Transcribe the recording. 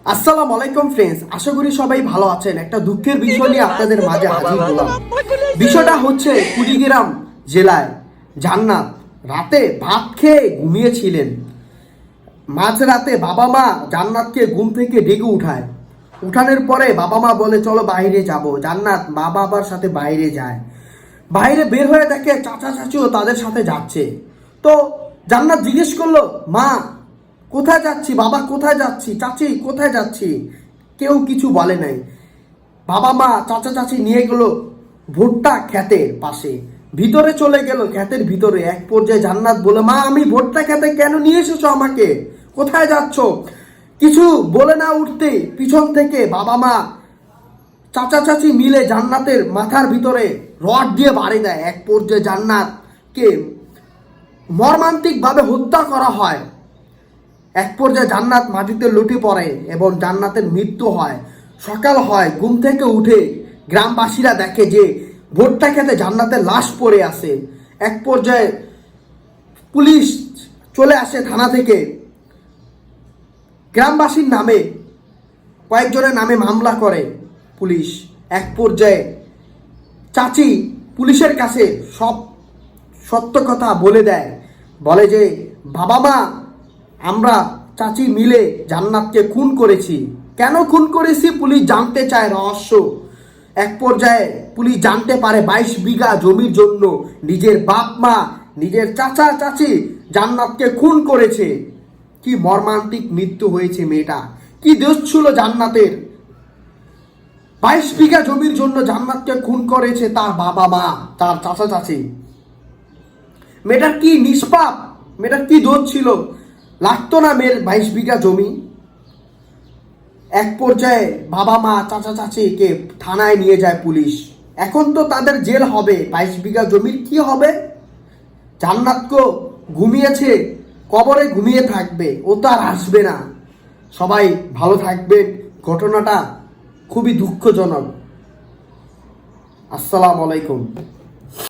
আসসালামু আলাইকুম ফ্রেন্ডস, আশা করি সবাই ভালো আছেন। একটা দুঃখের বিষয় নিয়ে আপনাদের মাঝে হাজির হলাম। বিষয়টা হচ্ছে কুড়িগ্রাম জেলায় জান্নাত রাতে ভাত খেয়ে ঘুমিয়েছিলেন। মাঝরাতে বাবা মা জান্নাতকে ঘুম থেকে ডেকে উঠায়। উঠানোর পরে বাবা মা বলে চলো বাইরে যাব। জান্নাত মা বাবার সাথে বাইরে যায়। বাইরে বের হয়ে দেখে চাচা চাচিও তাদের সাথে যাচ্ছে। তো জান্নাত জিজ্ঞেস করলো, মা কোথায় যাচ্ছি, বাবা কোথায় যাচ্ছি, চাচি কোথায় যাচ্ছি? কেউ কিছু বলে নাই। বাবা মা চাচা চাচি নিয়ে গেল ভুট্টা ক্ষেতের পাশে, ভিতরে চলে গেল ক্ষেতের ভিতরে। এক পর্যায়ে জান্নাত বলে, মা আমি ভুট্টা খেতে কেন নিয়ে এসেছো আমাকে, কোথায় যাচ্ছ? কিছু বলে না উঠতে পিছন থেকে বাবা মা চাচা চাচি মিলে জান্নাতের মাথার ভিতরে রড দিয়ে বাড়ি দেয়। এক পর্যায়ে জান্নাতকে মর্মান্তিকভাবে হত্যা করা হয়। এক পর্যায়ে জান্নাত মাটিতে লুটে পড়ে এবং জান্নাতের মৃত্যু হয়। সকাল হয়, ঘুম থেকে উঠে গ্রামবাসীরা দেখে যে ভুট্টা খেতে জান্নাতের লাশ পড়ে আছে। এক পর্যায়ে পুলিশ চলে আসে থানা থেকে। গ্রামবাসীর নামে কয়েকজনের নামে মামলা করে পুলিশ। এক পর্যায়ে চাচি পুলিশের কাছে সব সত্য কথা বলে দেয়। বলে যে বাবা মা আমরা চাচি মিলে জান্নাতকে খুন করেছি। কেন খুন করেছি পুলিশ জানতে চায় রহস্য। এক পর্যায়ে পুলিশ জানতে পারে 22 বিঘা জমির জন্য নিজের বাপ মা নিজের চাচা চাচি জান্নাতকে খুন করেছে। কি মর্মান্তিক মৃত্যু হয়েছে মেয়েটা, কি দোষ ছিল জান্নাতের? 22 বিঘা জমির জন্য জান্নাতকে খুন করেছে তার বাবা মা, তার চাচা চাচি। মেয়েটার কি নিষ্পাপ, মেয়েটার কি দোষ ছিল? লাগতো না মেয়ের 22 বিঘা জমি? এক পর্যায়ে বাবা মা চাচা চাচিকে থানায় নিয়ে যায় পুলিশ। এখন তো তাদের জেল হবে, 22 বিঘা জমির কি হবে? জান্নাতকে ঘুমিয়েছে, কবরে ঘুমিয়ে থাকবে, ও তো আর আসবে না। সবাই ভালো থাকবেন। ঘটনাটা খুবই দুঃখজনক। আসসালামু আলাইকুম।